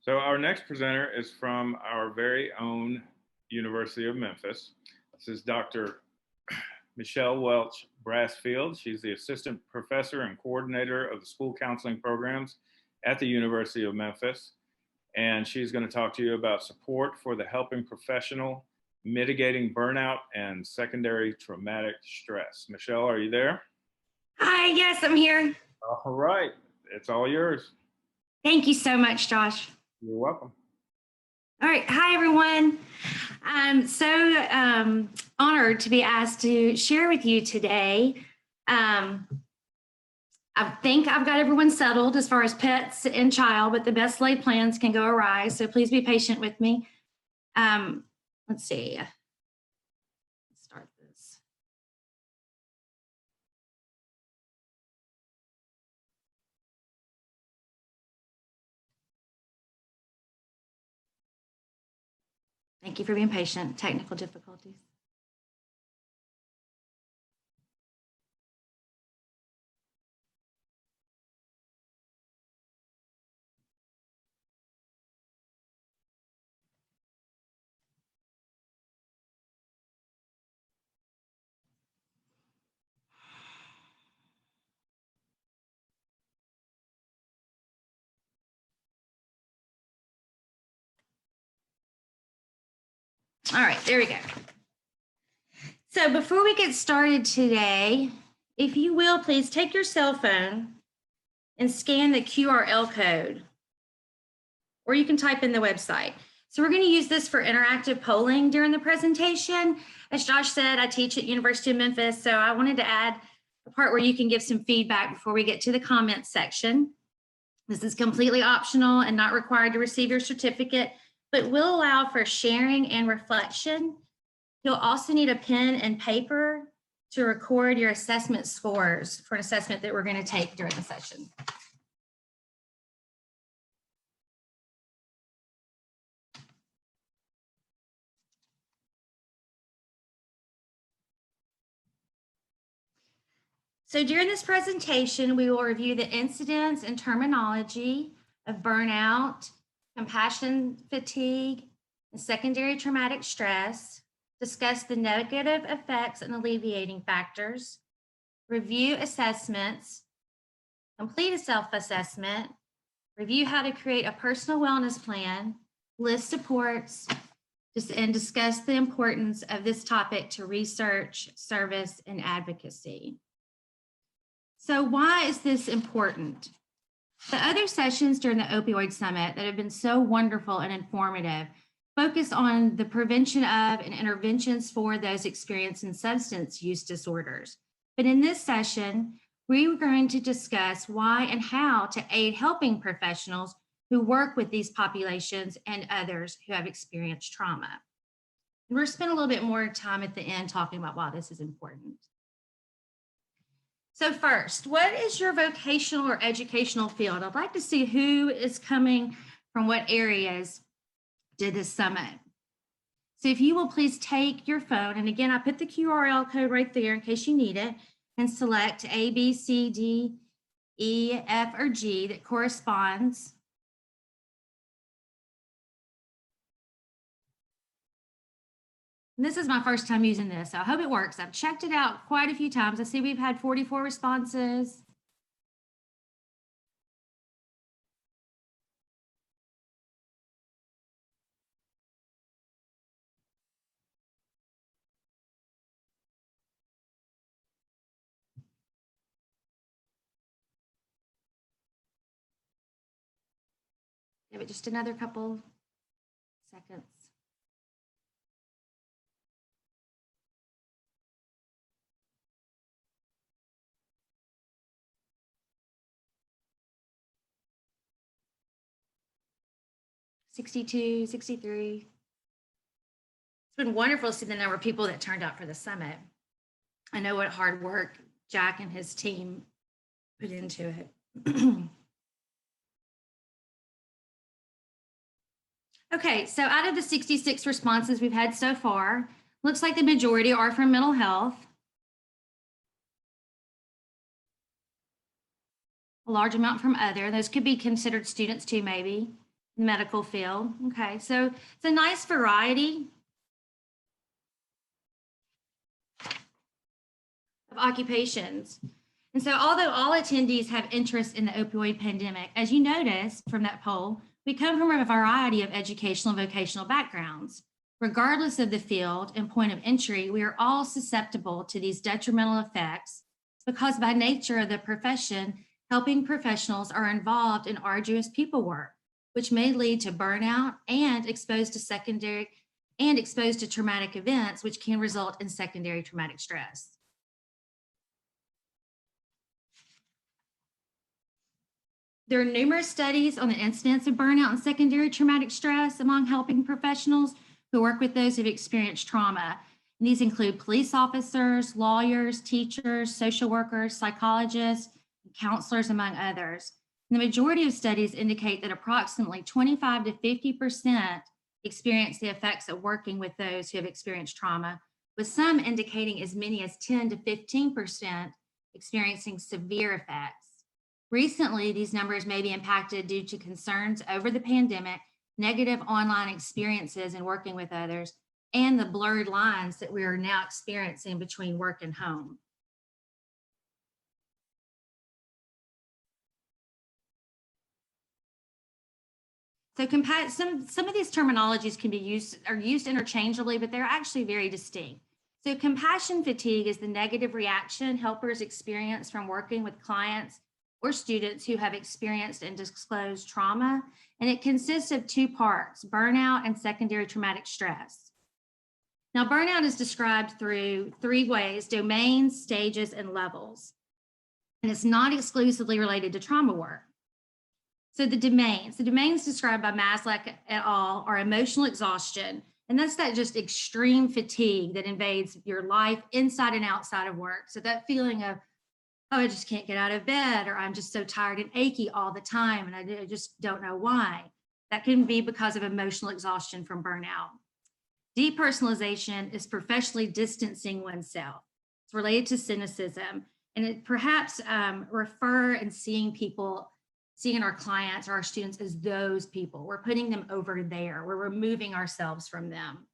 So our next presenter is from our very own University of Memphis. This is Dr. Michele Welch Brasfield. She's the assistant professor and coordinator of the school counseling programs at the University of Memphis. And she's going to talk to you about support for the helping professional, mitigating burnout and secondary traumatic stress. Michele, are you there? Hi, yes, I'm here. All right, it's all yours. Thank you so much, Josh. You're welcome. All right, hi everyone. I'm so honored to be asked to share with you today. I think I've got everyone settled as far as pets and child, but the best laid plans can go awry, so please be patient with me. Let's see. Let's start this. Thank you for being patient. Technical difficulties. All right, there we go. So before we get started today, if you will, please take your cell phone and scan the QR code, or you can type in the website. So we're going to use this for interactive polling during the presentation. As Josh said, I teach at University of Memphis, so I wanted to add a part where you can give some feedback before we get to the comments section. This is completely optional and not required to receive your certificate, but will allow for sharing and reflection. You'll also need a pen and paper to record your assessment scores for an assessment that we're going to take during the session. So during this presentation, we will review the incidence and terminology of burnout, compassion fatigue, and secondary traumatic stress, discuss the negative effects and alleviating factors, review assessments, complete a self-assessment, review how to create a personal wellness plan, list supports, and discuss the importance of this topic to research, service, and advocacy. So why is this important? The other sessions during the Opioid Summit that have been so wonderful and informative focus on the prevention of and interventions for those experiencing substance use disorders. But in this session, we are going to discuss why and how to aid helping professionals who work with these populations and others who have experienced trauma. And we're going to spend a little bit more time at the end talking about why this is important. So first, what is your vocational or educational field? I'd like to see who is coming from what areas to this summit. So if you will please take your phone, and again, I put the QR code right there in case you need it, and select A, B, C, D, E, F, or G that corresponds. And this is my first time using this, so I hope it works. I've checked it out quite a few times. I see we've had 44 responses. Give it just another couple seconds. $62, $63. It's been wonderful to see the number of people that turned out for the summit. I know what hard work Jack and his team put into it. Okay, so out of the 66 responses we've had so far, looks like the majority are from mental health. A large amount from other. Those could be considered students too, maybe. medical field. Okay, so it's a nice variety of occupations. And so although all attendees have interest in the opioid pandemic, as you notice from that poll, we come from a variety of educational and vocational backgrounds. Regardless of the field and point of entry, we are all susceptible to these detrimental effects because by nature of the profession, helping professionals are involved in arduous people work, which may lead to burnout and exposed to traumatic events, which can result in secondary traumatic stress. There are numerous studies on the incidence of burnout and secondary traumatic stress among helping professionals who work with those who've experienced trauma. And these include police officers, lawyers, teachers, social workers, psychologists, counselors, among others. And the majority of studies indicate that approximately 25 to 50% experience the effects of working with those who have experienced trauma, with some indicating as many as 10 to 15% experiencing severe effects. Recently, these numbers may be impacted due to concerns over the pandemic, negative online experiences in working with others, and the blurred lines that we are now experiencing between work and home. So some of these terminologies are used interchangeably, but they're actually very distinct. So compassion fatigue is the negative reaction helpers experience from working with clients or students who have experienced and disclosed trauma. And it consists of two parts, burnout and secondary traumatic stress. Now, burnout is described through three ways: domains, stages, and levels. And it's not exclusively related to trauma work. So the domains described by Maslow et al. Are emotional exhaustion. And that's that just extreme fatigue that invades your life inside and outside of work. So that feeling of, oh, I just can't get out of bed, or I'm just so tired and achy all the time, and I just don't know why. That can be because of emotional exhaustion from burnout. Depersonalization is professionally distancing oneself. It's related to cynicism, and it perhaps refer and seeing our clients or our students as those people. We're putting them over there. We're removing ourselves from them.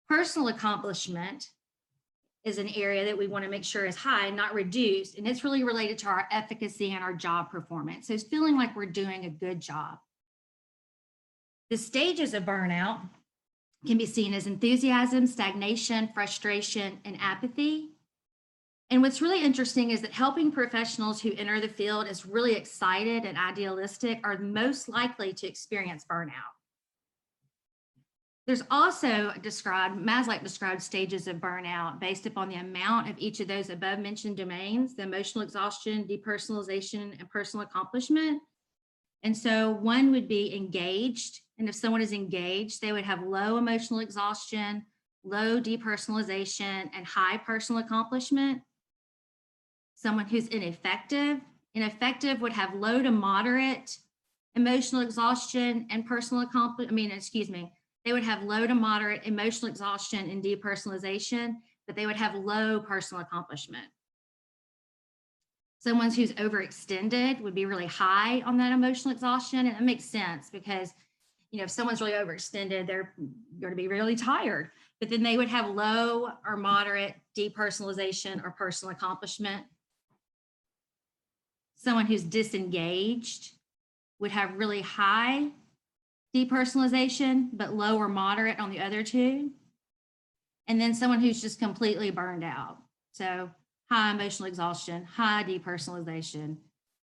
Personal accomplishment is an area that we want to make sure is high, not reduced. And it's really related to our efficacy and our job performance. So it's feeling like we're doing a good job. The stages of burnout can be seen as enthusiasm, stagnation, frustration, and apathy. And what's really interesting is that helping professionals who enter the field as really excited and idealistic are most likely to experience burnout. There's also Maslow described stages of burnout based upon the amount of each of those above mentioned domains: the emotional exhaustion, depersonalization, and personal accomplishment. And so one would be engaged. And if someone is engaged, they would have low emotional exhaustion, low depersonalization, and high personal accomplishment. Someone who's ineffective would have low to moderate emotional exhaustion and personal accomplishment. They would have low to moderate emotional exhaustion and depersonalization, but they would have low personal accomplishment. Someone who's overextended would be really high on that emotional exhaustion. And it makes sense because, if someone's really overextended, they're going to be really tired, but then they would have low or moderate depersonalization or personal accomplishment. Someone who's disengaged would have really high depersonalization, but low or moderate on the other two. And then someone who's just completely burned out. So high emotional exhaustion, high depersonalization,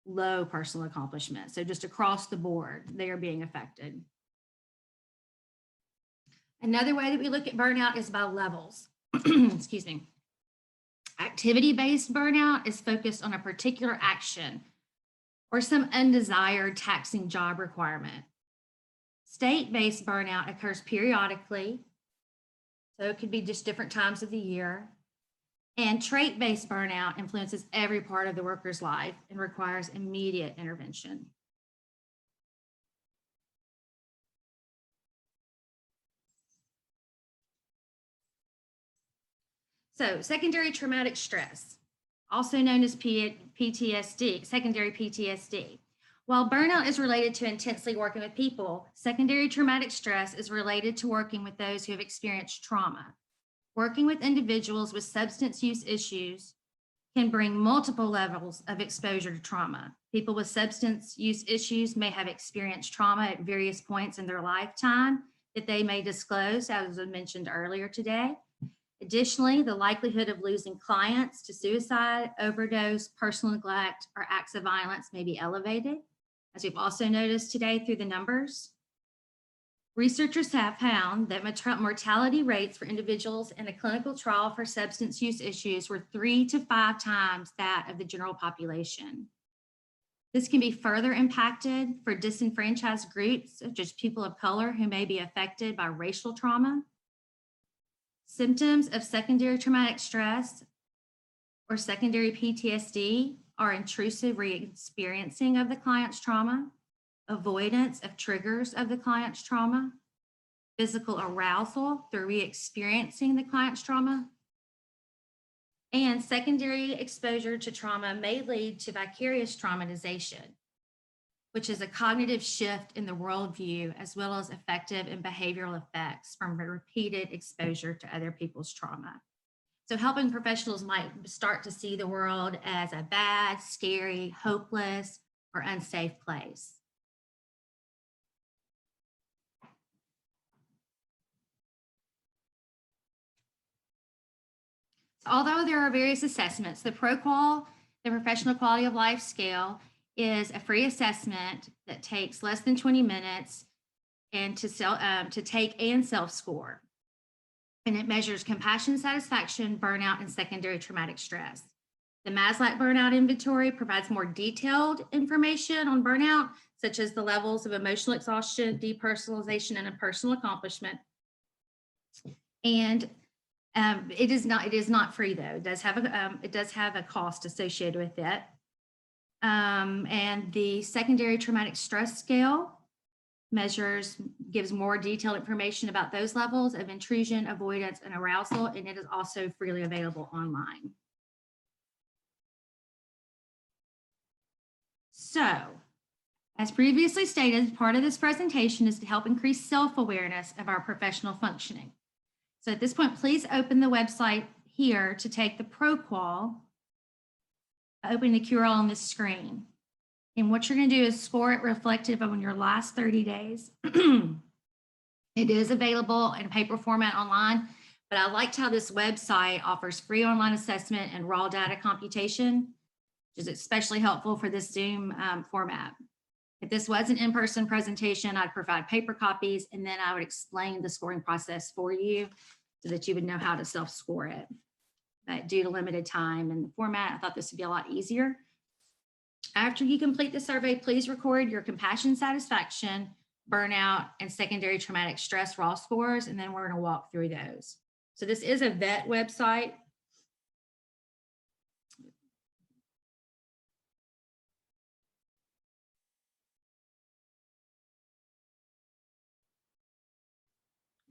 low personal accomplishment. So just across the board, they are being affected. Another way that we look at burnout is by levels. Excuse me. Activity-based burnout is focused on a particular action or some undesired taxing job requirement. State-based burnout occurs periodically, so it could be just different times of the year. And trait-based burnout influences every part of the worker's life and requires immediate intervention. So secondary traumatic stress, also known as PTSD, secondary PTSD. While burnout is related to intensely working with people, secondary traumatic stress is related to working with those who have experienced trauma. Working with individuals with substance use issues can bring multiple levels of exposure to trauma. People with substance use issues may have experienced trauma at various points in their lifetime that they may disclose, as I mentioned earlier today. Additionally, the likelihood of losing clients to suicide, overdose, personal neglect, or acts of violence may be elevated, as we've also noticed today through the numbers. Researchers have found that mortality rates for individuals in a clinical trial for substance use issues were 3 to 5 times that of the general population. This can be further impacted for disenfranchised groups, such as people of color who may be affected by racial trauma. Symptoms of secondary traumatic stress or secondary PTSD are intrusive re-experiencing of the client's trauma, avoidance of triggers of the client's trauma, physical arousal through re-experiencing the client's trauma, and secondary exposure to trauma may lead to vicarious traumatization, which is a cognitive shift in the worldview as well as affective and behavioral effects from repeated exposure to other people's trauma. So helping professionals might start to see the world as a bad, scary, hopeless, or unsafe place. Although there are various assessments, the ProQual, the Professional Quality of Life Scale, is a free assessment that takes less than 20 minutes and to take and self-score. And it measures compassion, satisfaction, burnout, and secondary traumatic stress. The Maslach Burnout Inventory provides more detailed information on burnout, such as the levels of emotional exhaustion, depersonalization, and personal accomplishment. And it is not free though. It does have a cost associated with it. And the secondary traumatic stress scale gives more detailed information about those levels of intrusion, avoidance, and arousal, and it is also freely available online. So, as previously stated, part of this presentation is to help increase self-awareness of our professional functioning. So at this point, please open the website here to take the ProQual, open the URL on this screen. And what you're going to do is score it reflective of your last 30 days. It is available in paper format online, but I liked how this website offers free online assessment and raw data computation, which is especially helpful for this Zoom format. If this was an in-person presentation, I'd provide paper copies, and then I would explain the scoring process for you so that you would know how to self-score it. But due to limited time and the format, I thought this would be a lot easier. After you complete the survey, please record your compassion, satisfaction, burnout, and secondary traumatic stress raw scores, and then we're going to walk through those. So this is a vet website.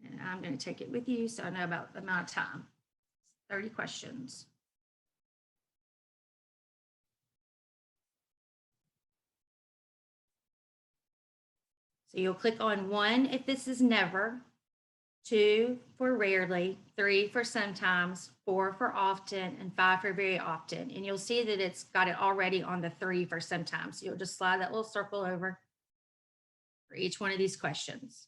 And I'm going to take it with you so I know about the amount of time. 30 questions. So you'll click on 1 if this is never, 2 for rarely, 3 for sometimes, 4 for often, and 5 for very often. And you'll see that it's got it already on the 3 for sometimes. So you'll just slide that little circle over for each one of these questions.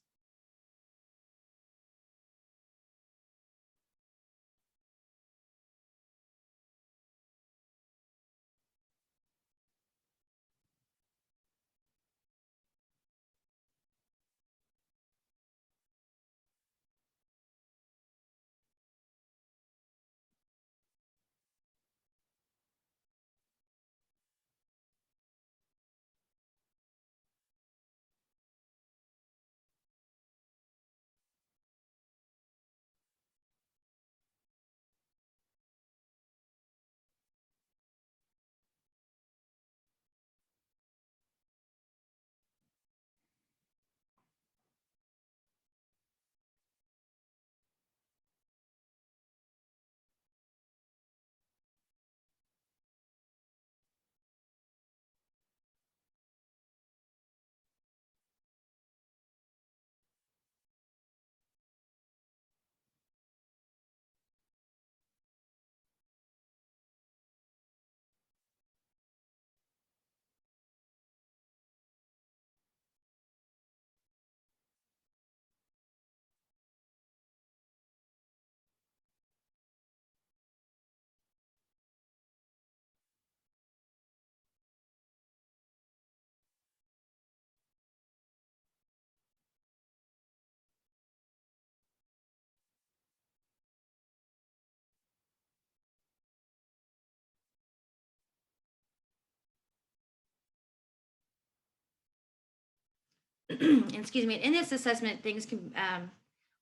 excuse me, in this assessment,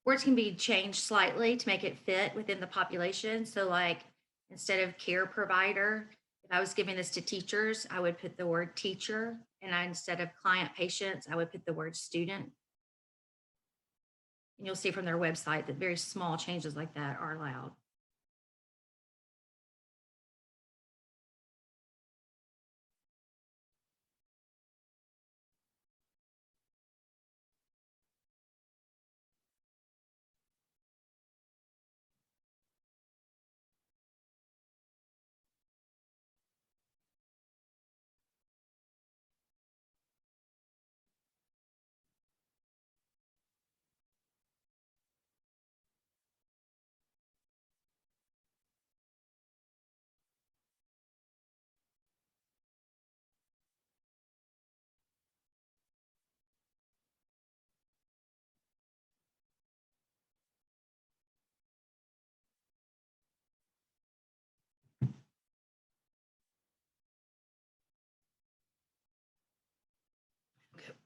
words can be changed slightly to make it fit within the population. So like instead of care provider, if I was giving this to teachers, I would put the word teacher. And instead of client patients, I would put the word student. And you'll see from their website that very small changes like that are allowed.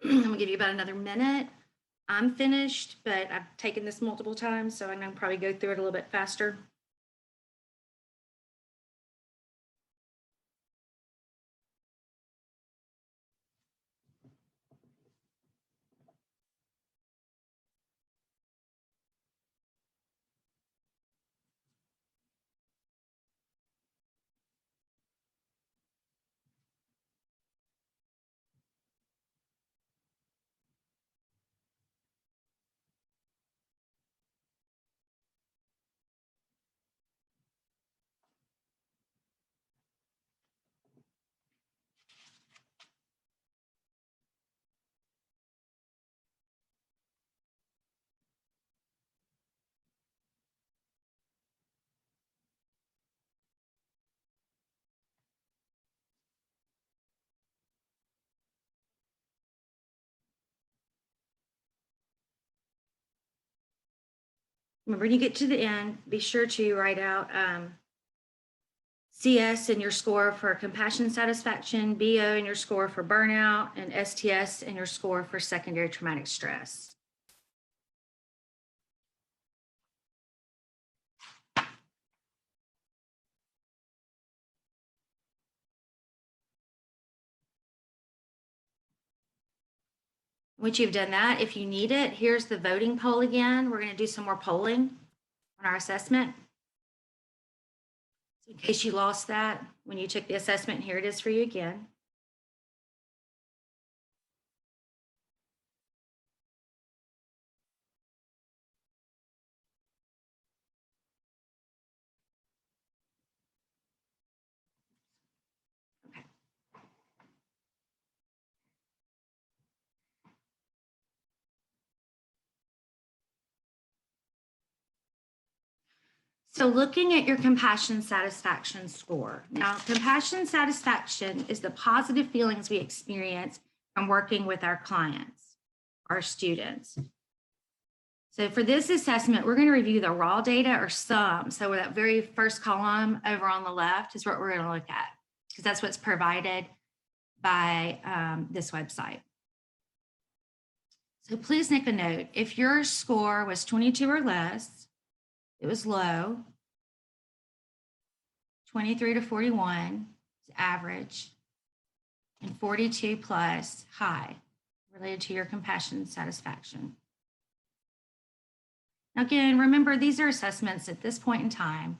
I'm gonna give you about another minute. I'm finished, but I've taken this multiple times, so I'm gonna probably go through it a little bit faster. Remember, when you get to the end, be sure to write out CS in your score for compassion satisfaction, BO in your score for burnout, and STS in your score for secondary traumatic stress. Once you've done that, if you need it, here's the voting poll again. We're going to do some more polling on our assessment. So in case you lost that when you took the assessment, here it is for you again. Okay. So looking at your compassion satisfaction score. Now, compassion satisfaction is the positive feelings we experience from working with our clients, our students. So for this assessment, we're going to review the raw data or sum. So that very first column over on the left is what we're going to look at, because that's what's provided by this website. So please make a note. If your score was 22 or less, it was low. 23 to 41 is average, and 42 plus high, related to your compassion satisfaction. Now again, remember, these are assessments at this point in time.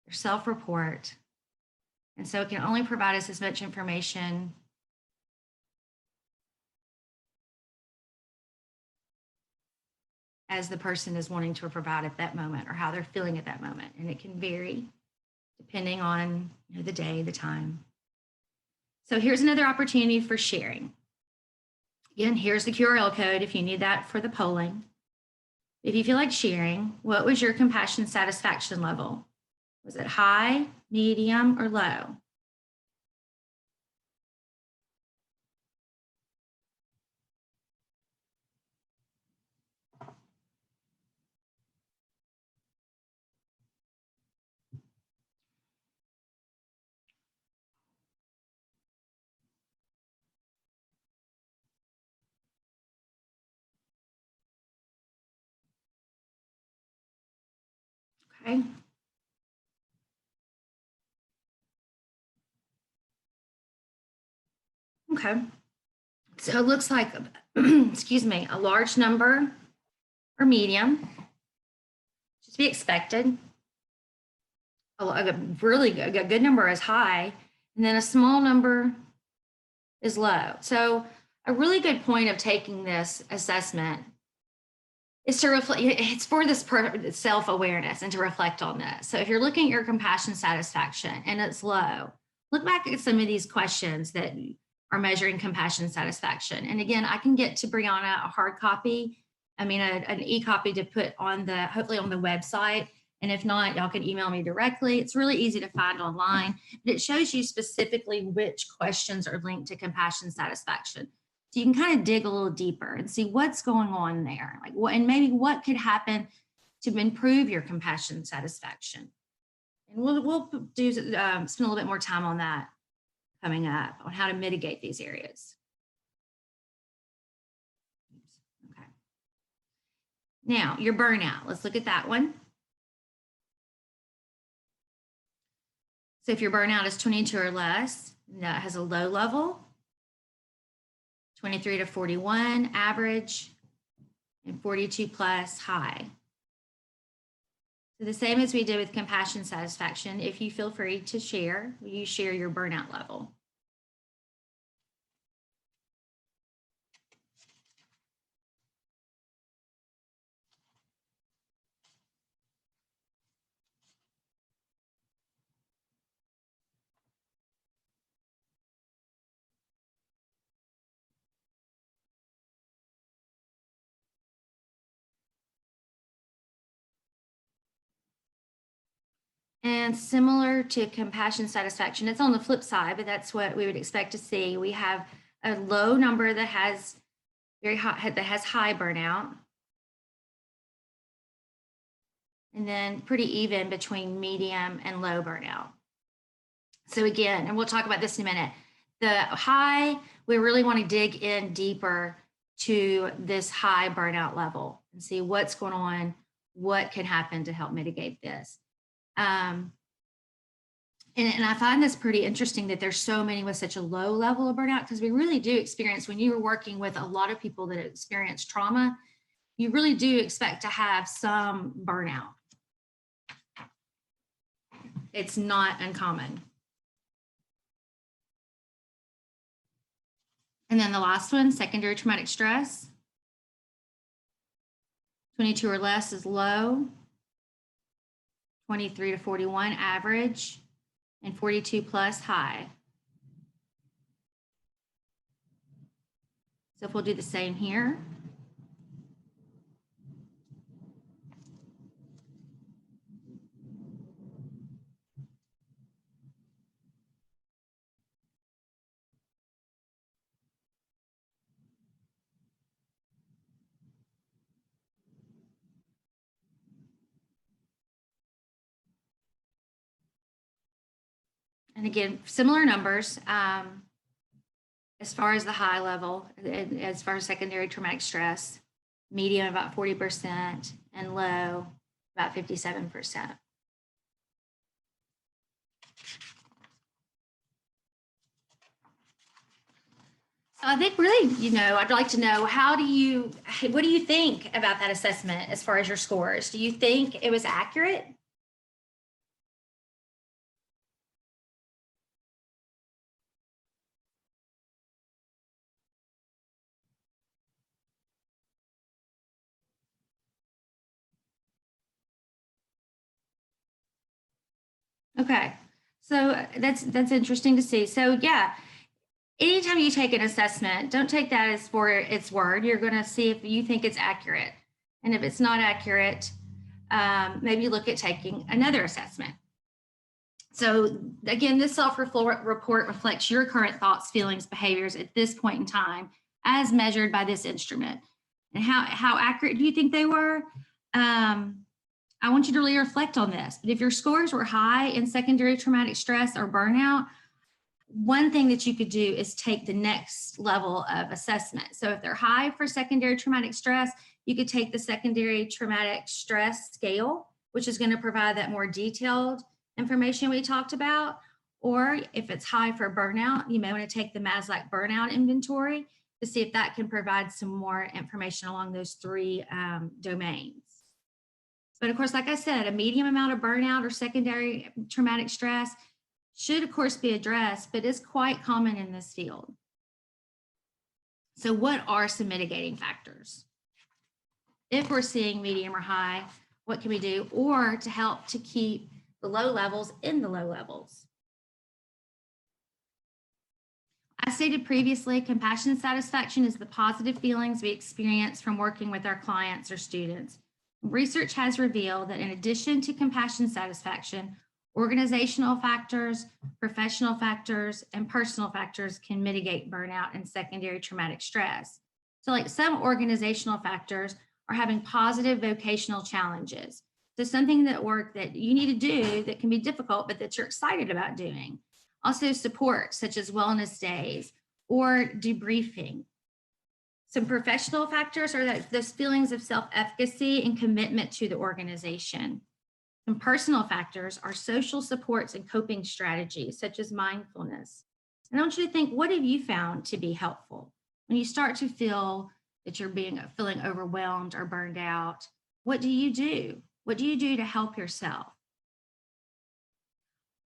They're self-report, and so it can only provide us as much information as the person is wanting to provide at that moment or how they're feeling at that moment, and it can vary depending on the day, the time. So here's another opportunity for sharing. Again, here's the QRL code if you need that for the polling. If you feel like sharing, what was your compassion satisfaction level? Was it high, medium, or low? Okay. Okay. So it looks like, excuse me, a large number or medium, just be expected. A really good, a good number is high, and then a small number is low. So a really good point of taking this assessment is to reflect, it's for this self-awareness and to reflect on this. So if you're looking at your compassion satisfaction and it's low, look back at some of these questions that are measuring compassion satisfaction. And again, I can get to Brianna a hard copy, an e-copy to put on hopefully on the website. And if not, y'all can email me directly. It's really easy to find online, but it shows you specifically which questions are linked to compassion satisfaction. So you can kind of dig a little deeper and see what's going on there, like what, and maybe what could happen to improve your compassion satisfaction. And we'll do spend a little bit more time on that coming up, on how to mitigate these areas. Okay. Now your burnout. Let's look at that one. So if your burnout is 22 or less, that has a low level. 23 to 41 average, and 42 plus high. So the same as we did with compassion satisfaction, if you feel free to share, you share your burnout level. And similar to compassion satisfaction, it's on the flip side, but that's what we would expect to see. We have a low number that has high burnout. And then pretty even between medium and low burnout. So again, and we'll talk about this in a minute, the high, we really want to dig in deeper to this high burnout level and see what's going on, what can happen to help mitigate this. And I find this pretty interesting that there's so many with such a low level of burnout, because we really do experience, when you were working with a lot of people that experience trauma, you really do expect to have some burnout. It's not uncommon. And then the last one, secondary traumatic stress. 22 or less is low. 23 to 41 average, and 42 plus high. So if we'll do the same here. And again, similar numbers as far as the high level, as far as secondary traumatic stress, medium about 40% and low about 57%. So I think really, I'd like to know, what do you think about that assessment as far as your scores? Do you think it was accurate? Okay, so that's interesting to see. So yeah, anytime you take an assessment, don't take that as for its word. You're going to see if you think it's accurate. And if it's not accurate, maybe look at taking another assessment. So again, this self-report reflects your current thoughts, feelings, behaviors at this point in time as measured by this instrument. And how accurate do you think they were? I want you to really reflect on this. But if your scores were high in secondary traumatic stress or burnout, one thing that you could do is take the next level of assessment. So if they're high for secondary traumatic stress, you could take the secondary traumatic stress scale which is going to provide that more detailed information we talked about. Or if it's high for burnout, you may want to take the Maslach burnout inventory to see if that can provide some more information along those three domains. But of course, like I said, a medium amount of burnout or secondary traumatic stress should, of course, be addressed, but is quite common in this field. So what are some mitigating factors? If we're seeing medium or high, what can we do? Or to help to keep the low levels in the low levels. As stated previously, compassion satisfaction is the positive feelings we experience from working with our clients or students. Research has revealed that in addition to compassion satisfaction, organizational factors, professional factors, and personal factors can mitigate burnout and secondary traumatic stress. So like some organizational factors are having positive vocational challenges. So something that work that you need to do that can be difficult, but that you're excited about doing. Also support, such as wellness days or debriefing. Some professional factors are those feelings of self-efficacy and commitment to the organization. Some personal factors are social supports and coping strategies, such as mindfulness. And I want you to think, what have you found to be helpful? When you start to feel that you're feeling overwhelmed or burned out, what do you do? What do you do to help yourself?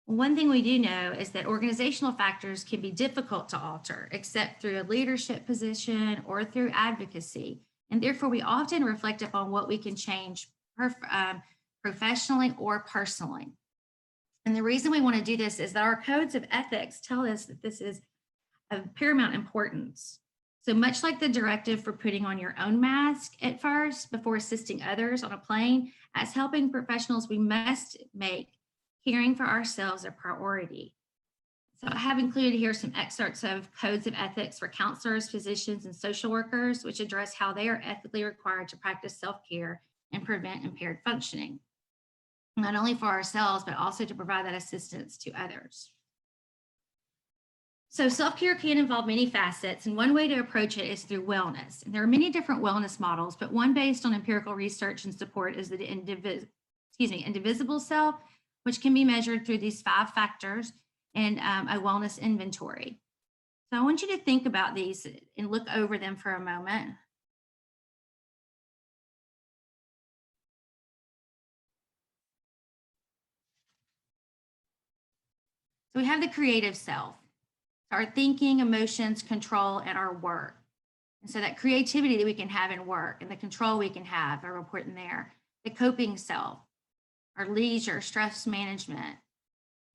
One thing we do know is that organizational factors can be difficult to alter, except through a leadership position or through advocacy. And therefore, we often reflect upon what we can change professionally or personally. And the reason we want to do this is that our codes of ethics tell us that this is of paramount importance. So much like the directive for putting on your own mask at first before assisting others on a plane, as helping professionals, we must make caring for ourselves a priority. So I have included here some excerpts of codes of ethics for counselors, physicians, and social workers, which address how they are ethically required to practice self-care and prevent impaired functioning, not only for ourselves, but also to provide that assistance to others. So self-care can involve many facets, and one way to approach it is through wellness. And there are many different wellness models, but one based on empirical research and support is the indivisible self, which can be measured through these 5 factors and a wellness inventory. So I want you to think about these and look over them for a moment. So we have the creative self, our thinking, emotions, control, and our work. And so that creativity that we can have in work and the control we can have are important there. The coping self, our leisure, stress management,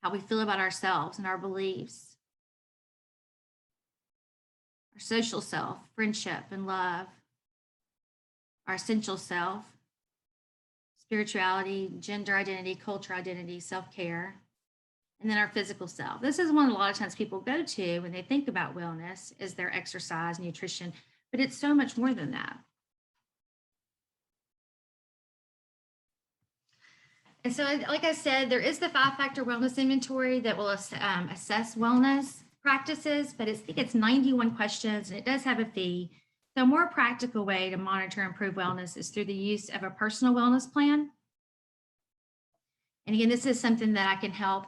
how we feel about ourselves and our beliefs. Our social self, friendship and love. Our essential self, spirituality, gender identity, culture identity, self-care. And then our physical self. This is one a lot of times people go to when they think about wellness is their exercise, nutrition, but it's so much more than that. And so, like I said, there is the 5-factor wellness inventory that will assess wellness practices, but I think it's 91 questions and it does have a fee. So a more practical way to monitor and improve wellness is through the use of a personal wellness plan. And again, this is something that I can help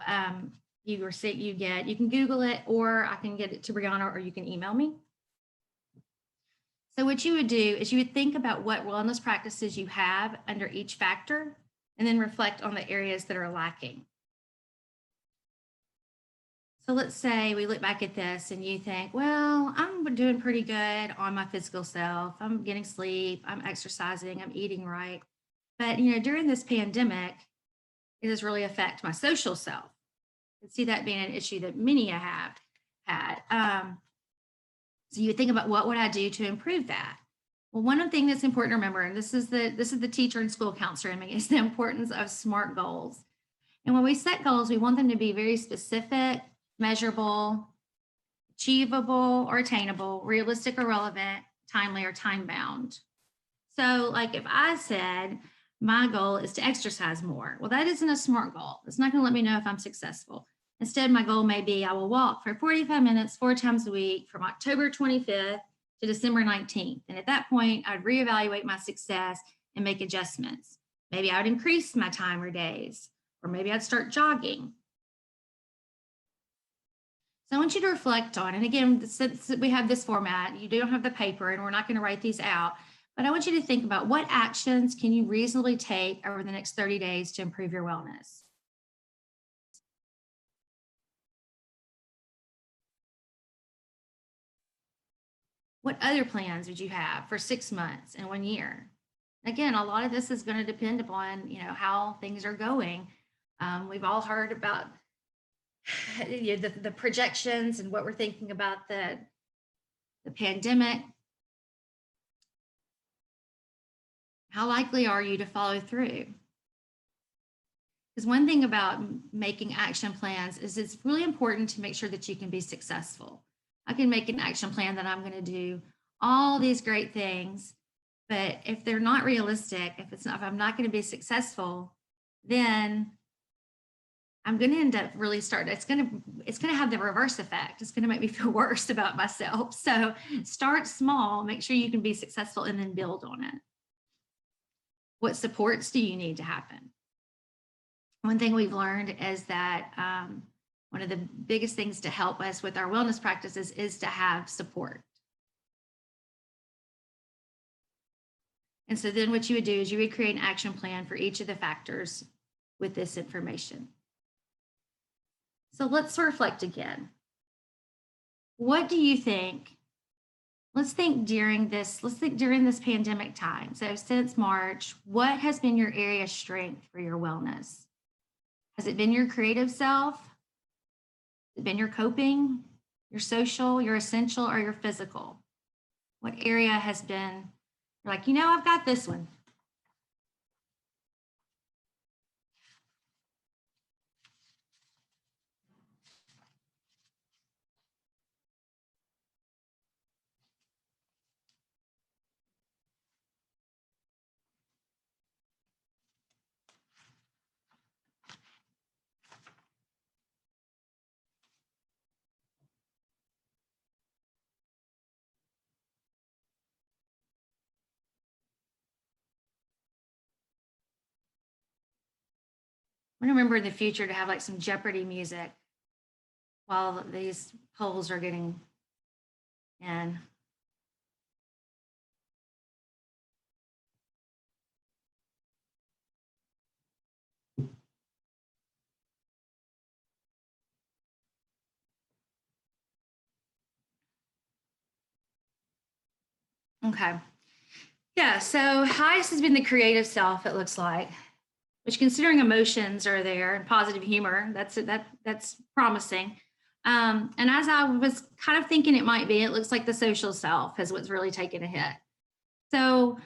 you or say you get. You can Google it, or I can get it to Brianna, or you can email me. So what you would do is you would think about what wellness practices you have under each factor, and then reflect on the areas that are lacking. So let's say we look back at this and you think, well, I'm doing pretty good on my physical self. I'm getting sleep, I'm exercising, I'm eating right. But during this pandemic, it does really affect my social self. I can see that being an issue that many have had. So you think about, what would I do to improve that? Well, one thing that's important to remember, and this is the teacher and school counselor in me, is the importance of SMART goals. And when we set goals, we want them to be very specific, measurable, achievable or attainable, realistic or relevant, timely or time bound. So like if I said, my goal is to exercise more. Well, that isn't a SMART goal. It's not going to let me know if I'm successful. Instead, my goal may be I will walk for 45 minutes, 4 times a week from October 25th to December 19th. And at that point, I'd reevaluate my success and make adjustments. Maybe I would increase my time or days, or maybe I'd start jogging. So I want you to reflect on, and again, since we have this format, you don't have the paper and we're not going to write these out, but I want you to think about what actions can you reasonably take over the next 30 days to improve your wellness. What other plans would you have for 6 months and 1 year? Again, a lot of this is going to depend upon, how things are going. We've all heard about the projections and what we're thinking about the pandemic. How likely are you to follow through? Because one thing about making action plans is it's really important to make sure that you can be successful. I can make an action plan that I'm going to do all these great things, but if they're not realistic, if I'm not going to be successful, then I'm going to end up really it's going to have the reverse effect. It's going to make me feel worse about myself. So start small, make sure you can be successful, and then build on it. What supports do you need to happen? One thing we've learned is that one of the biggest things to help us with our wellness practices is to have support. And so then what you would do is you would create an action plan for each of the factors with this information. So let's reflect again. What do you think? Let's think during this pandemic time. So since March, what has been your area of strength for your wellness? Has it been your creative self? Has it been your coping, your social, your essential, or your physical? What area has been, you're like, I've got this one. I remember in the future to have like some Jeopardy music while these polls are getting in. Okay. Yeah, so highest has been the creative self, it looks like, which considering emotions are there and positive humor, that's promising. And as I was kind of thinking it might be, it looks like the social self is what's really taken a hit. So,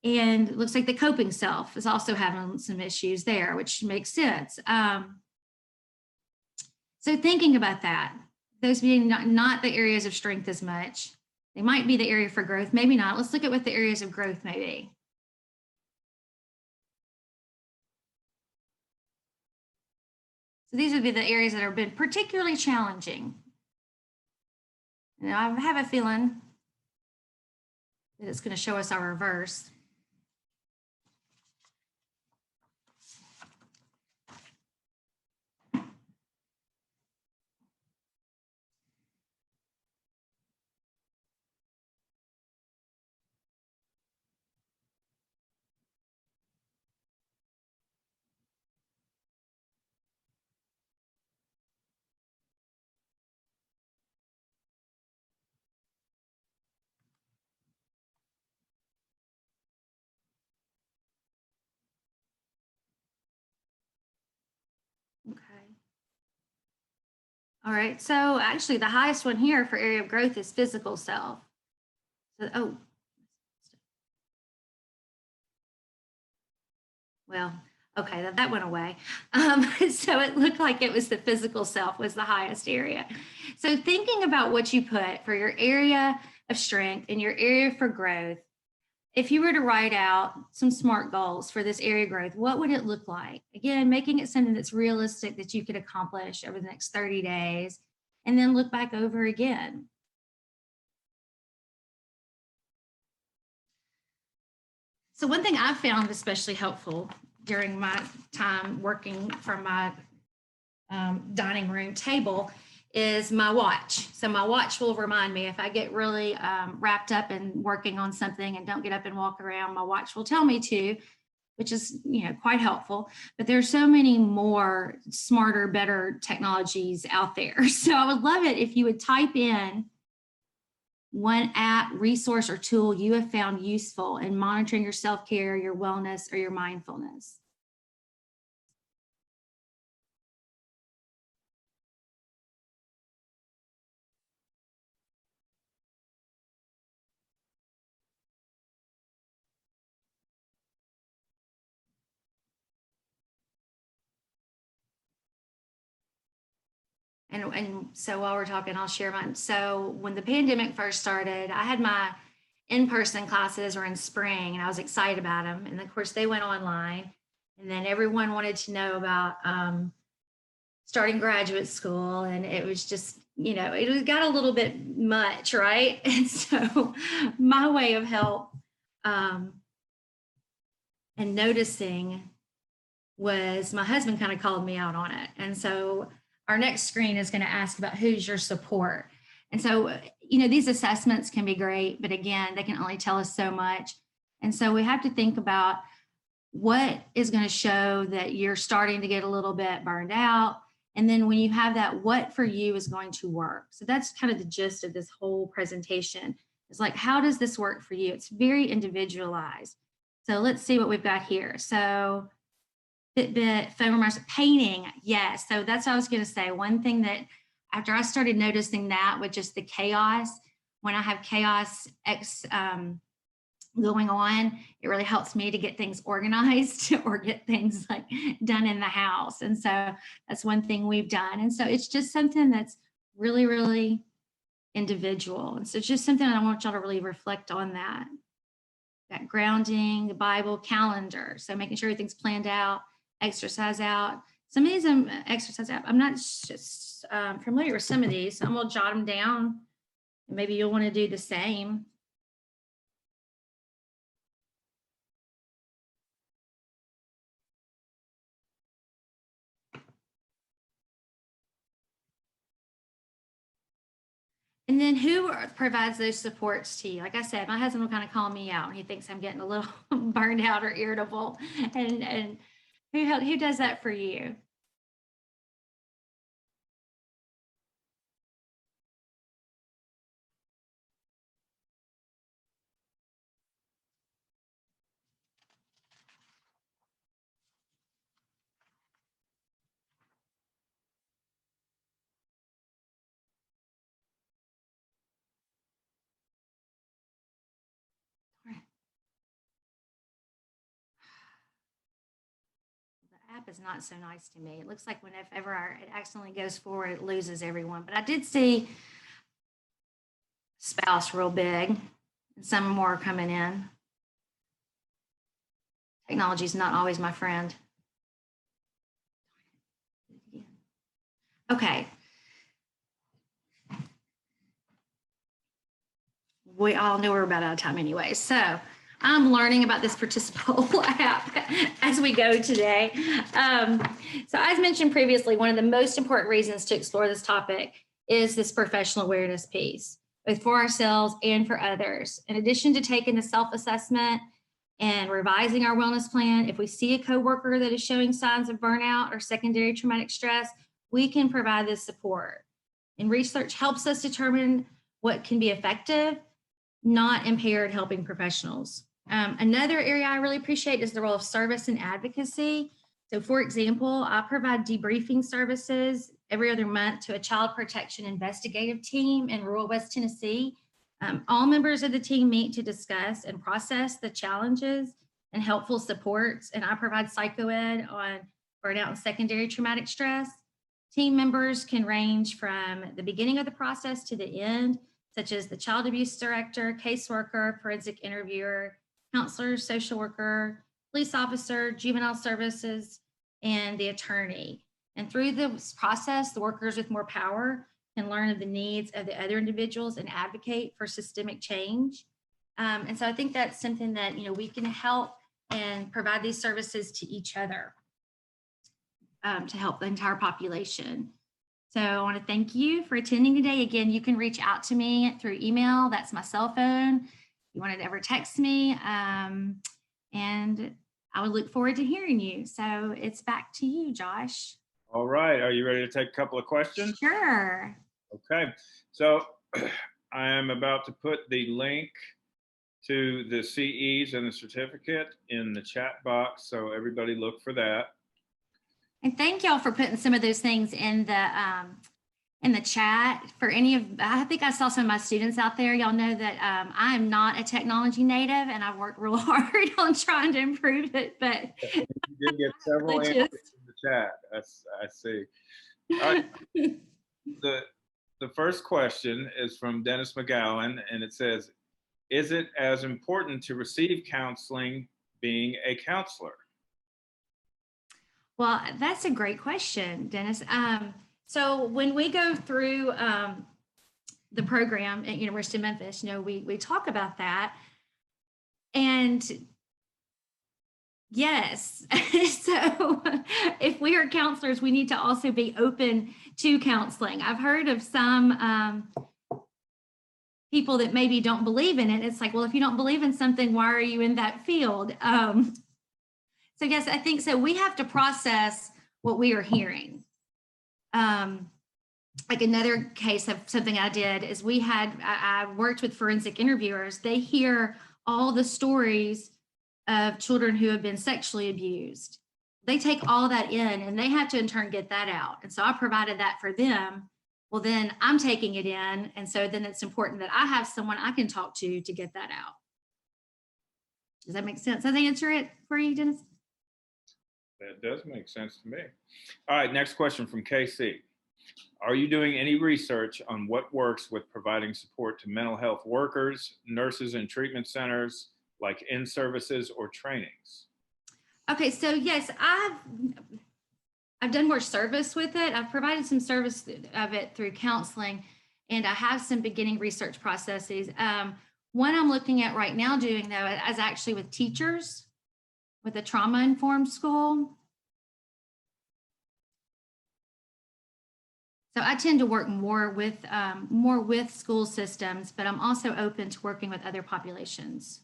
and it looks like the coping self is also having some issues there, which makes sense. So thinking about that, those being not the areas of strength as much, they might be the area for growth, maybe not. Let's look at what the areas of growth may be. So these would be the areas that have been particularly challenging. Now I have a feeling that it's going to show us our reverse. Okay. All right, so actually the highest one here for area of growth is physical self. So, well, okay, that went away. So it looked like it was the physical self was the highest area. So thinking about what you put for your area of strength and your area for growth, if you were to write out some SMART goals for this area growth, what would it look like? Again, making it something that's realistic that you could accomplish over the next 30 days, and then look back over again. So one thing I've found especially helpful during my time working from my dining room table is my watch. So my watch will remind me if I get really wrapped up in working on something and don't get up and walk around, my watch will tell me to, which is, quite helpful. But there's so many more smarter, better technologies out there. So I would love it if you would type in one app, resource, or tool you have found useful in monitoring your self-care, your wellness, or your mindfulness. And so while we're talking, I'll share mine. So when the pandemic first started, I had my in-person classes were in spring and I was excited about them. And of course they went online, and then everyone wanted to know about starting graduate school. And it was just, it got a little bit much, right? And so my way of help and noticing was my husband kind of called me out on it. And so our next screen is going to ask about who's your support. And so, these assessments can be great, but again, they can only tell us so much. And so we have to think about what is going to show that you're starting to get a little bit burned out. And then when you have that, what for you is going to work? So that's kind of the gist of this whole presentation. It's like, how does this work for you? It's very individualized. So let's see what we've got here. So Fitbit, phone reminders, painting. Yes. So that's what I was going to say. One thing that after I started noticing that with just the chaos, when I have chaos going on, it really helps me to get things organized or get things like done in the house. And so that's one thing we've done. And so it's just something that's really, really individual. And so it's just something I want y'all to really reflect on that grounding, the Bible, calendar. So making sure everything's planned out, exercise out. Some of these exercise out, I'm not just familiar with some of these, so I'm gonna jot them down. Maybe you'll want to do the same. And then who provides those supports to you? Like I said, my husband will kind of call me out when he thinks I'm getting a little burned out or irritable. And who does that for you? The app is not so nice to me. It looks like whenever it accidentally goes forward, it loses everyone. But I did see spouse real big, and some more coming in. Technology is not always my friend. Okay. We all know we're about out of time anyway. So I'm learning about this participable app as we go today. So as mentioned previously, one of the most important reasons to explore this topic is this professional awareness piece, both for ourselves and for others. In addition to taking the self-assessment and revising our wellness plan, if we see a coworker that is showing signs of burnout or secondary traumatic stress, we can provide this support. And research helps us determine what can be effective, not impaired helping professionals. Another area I really appreciate is the role of service and advocacy. So for example, I provide debriefing services every other month to a child protection investigative team in rural West Tennessee. All members of the team meet to discuss and process the challenges and helpful supports. And I provide psychoed on burnout and secondary traumatic stress. Team members can range from the beginning of the process to the end, such as the child abuse director, caseworker, forensic interviewer, counselor, social worker, police officer, juvenile services, and the attorney. And through this process, the workers with more power can learn of the needs of the other individuals and advocate for systemic change. And so I think that's something that, we can help and provide these services to each other to help the entire population. So I want to thank you for attending today. Again, you can reach out to me through email. That's my cell phone. If you want to ever text me. And I would look forward to hearing you. So it's back to you, Josh. All right. Are you ready to take a couple of questions? Sure. Okay. So I am about to put the link to the CEs and the certificate in the chat box. So everybody look for that. And thank y'all for putting some of those things in the chat. For any of, I think I saw some of my students out there. Y'all know that I am not a technology native, and I've worked real hard on trying to improve it. But you did get several answers in the chat. I see. All right. The first question is from Dennis McGowan, and it says, "Is it as important to receive counseling being a counselor?" Well, that's a great question, Dennis. So when we go through the program at University of Memphis, we talk about that. And yes, so if we are counselors, we need to also be open to counseling. I've heard of some people that maybe don't believe in it. It's like, well, if you don't believe in something, why are you in that field? So yes, I think so. We have to process what we are hearing. Like another case of something I did is I worked with forensic interviewers. They hear all the stories of children who have been sexually abused. They take all that in and they have to in turn get that out. And so I provided that for them. Well, then I'm taking it in. And so then it's important that I have someone I can talk to get that out. Does that make sense? Does that answer it for you, Dennis? That does make sense to me. All right, next question from KC. Are you doing any research on what works with providing support to mental health workers, nurses in treatment centers, like in-services or trainings? Okay, so yes, I've done more service with it. I've provided some service of it through counseling, and I have some beginning research processes. One I'm looking at right now doing, though, is actually with teachers with a trauma-informed school. So I tend to work more with school systems, but I'm also open to working with other populations.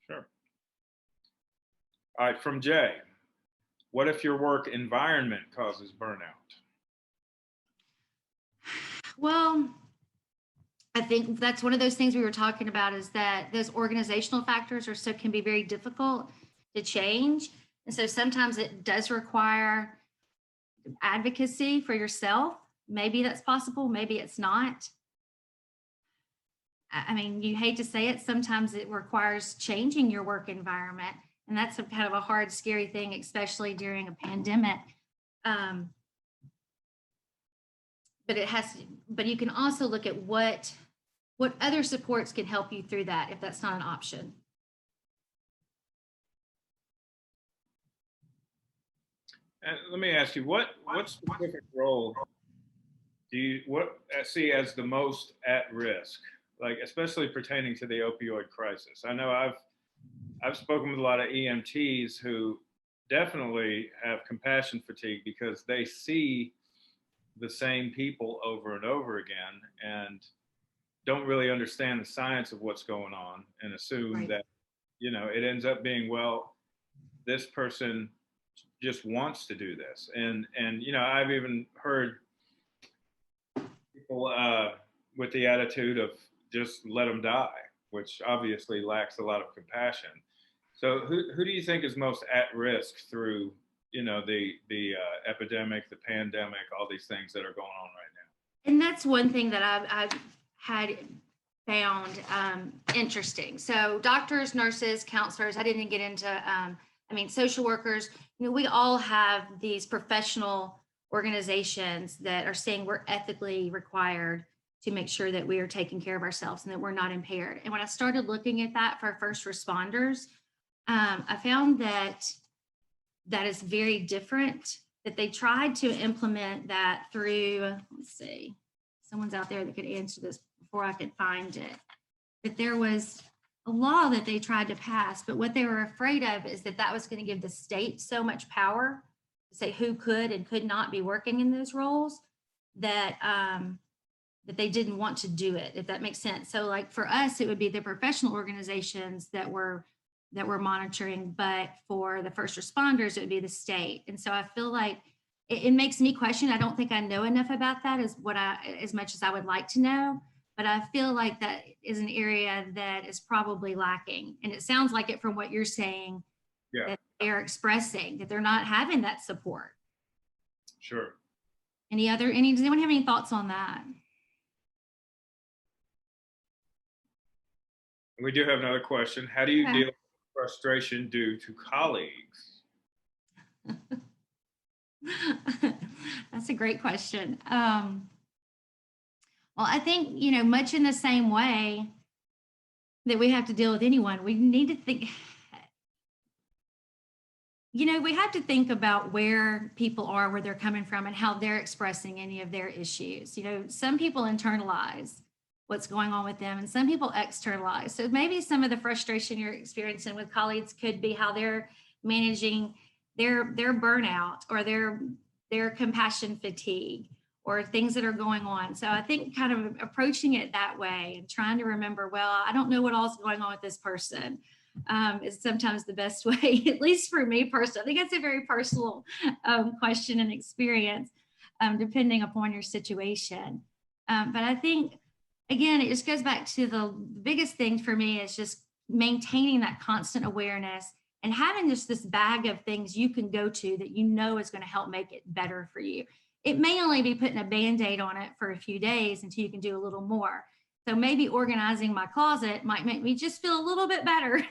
Sure. All right, from Jay. What if your work environment causes burnout? Well, I think that's one of those things we were talking about, is that those organizational factors can be very difficult to change. And so sometimes it does require advocacy for yourself. Maybe that's possible, maybe it's not. I mean, you hate to say it, sometimes it requires changing your work environment. And that's kind of a hard, scary thing, especially during a pandemic. But you can also look at what other supports can help you through that if that's not an option. And let me ask you, what specific role do you see as the most at risk, like especially pertaining to the opioid crisis? I know I've spoken with a lot of EMTs who definitely have compassion fatigue because they see the same people over and over again and don't really understand the science of what's going on and assume that, it ends up being, well, this person just wants to do this. And I've even heard people with the attitude of just let them die, which obviously lacks a lot of compassion. So who do you think is most at risk through, the epidemic, the pandemic, all these things that are going on right now? And that's one thing that I've had found interesting. So doctors, nurses, counselors, I didn't get into, social workers, we all have these professional organizations that are saying we're ethically required to make sure that we are taking care of ourselves and that we're not impaired. And when I started looking at that for first responders, I found that is very different, that they tried to implement that through, let's see, someone's out there that could answer this before I could find it. that there was a law that they tried to pass, but what they were afraid of is that that was going to give the state so much power to say who could and could not be working in those roles that that they didn't want to do it, if that makes sense. So like for us, it would be the professional organizations that were monitoring, but for the first responders, it would be the state. And so I feel like it makes me question. I don't think I know enough about that as much as I would like to know, but I feel like that is an area that is probably lacking. And it sounds like it from what you're saying, Yeah, that they're expressing that they're not having that support. sure. Does anyone have any thoughts on that? We do have another question. How do you Okay. deal with frustration due to colleagues? That's a great question. Well, I think, much in the same way that we have to deal with anyone, we need to think, we have to think about where people are, where they're coming from, and how they're expressing any of their issues. Some people internalize what's going on with them, and some people externalize. So maybe some of the frustration you're experiencing with colleagues could be how they're managing their burnout or their compassion fatigue or things that are going on. So I think kind of approaching it that way and trying to remember, well, I don't know what all's going on with this person. Is sometimes the best way, at least for me personally. I think it's a very personal question and experience, depending upon your situation. But I think, again, it just goes back to the biggest thing for me is just maintaining that constant awareness and having just this bag of things you can go to that is going to help make it better for you. It may only be putting a Band-Aid on it for a few days until you can do a little more. So maybe organizing my closet might make me just feel a little bit better,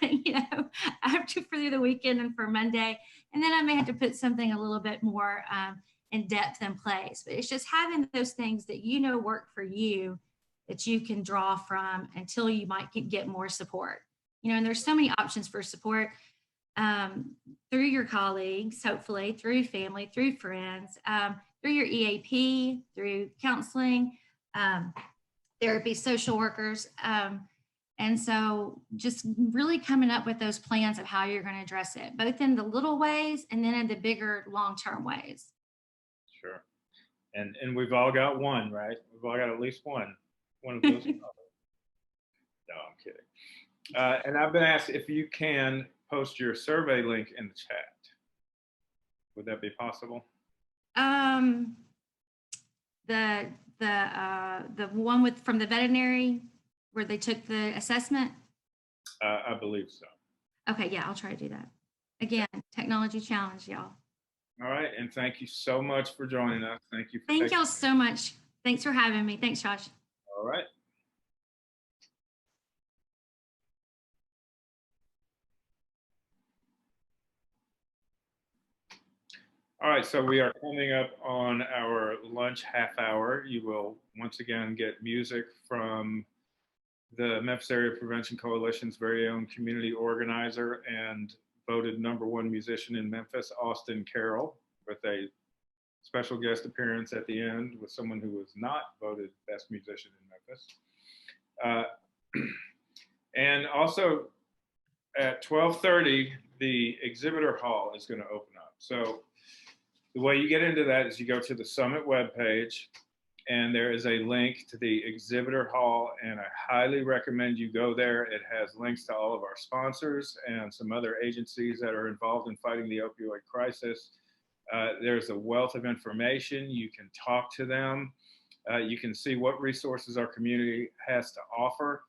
after through the weekend and for Monday. And then I may have to put something a little bit more in depth in place. But it's just having those things that work for you that you can draw from until you might get more support. And there's so many options for support through your colleagues, hopefully, through family, through friends, through your EAP, through counseling, therapy, social workers. And so just really coming up with those plans of how you're going to address it, both in the little ways and then in the bigger long-term ways. Sure. And we've all got one, right? We've all got at least one of those. No, I'm kidding. And I've been asked if you can post your survey link in the chat. Would that be possible? The one from the veterinary where they took the assessment. I believe so. Okay, yeah, I'll try to do that. Again, technology challenge, y'all. All right, and thank you so much for joining us. Thank you. Thank y'all so much. Thanks for having me. Thanks, Josh. All right. All right, so we are coming up on our lunch half hour. You will once again get music from the Memphis Area Prevention Coalition's very own community organizer and voted #1 musician in Memphis, Austin Carroll, with a special guest appearance at the end with someone who was not voted best musician in Memphis. And also at 12:30, the exhibitor hall is going to open up. So the way you get into that is you go to the Summit webpage, and there is a link to the exhibitor hall, and I highly recommend you go there. It has links to all of our sponsors and some other agencies that are involved in fighting the opioid crisis. There's a wealth of information. You can talk to them. You can see what resources our community has to offer.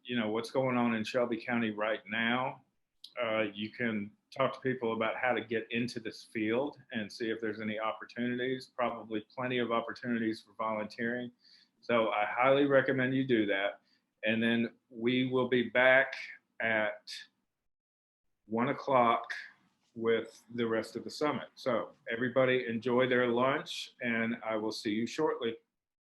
What's going on in Shelby County right now. You can talk to people about how to get into this field and see if there's any opportunities, probably plenty of opportunities for volunteering. So I highly recommend you do that. And then we will be back at 1 o'clock with the rest of the summit. So everybody enjoy their lunch, and I will see you shortly.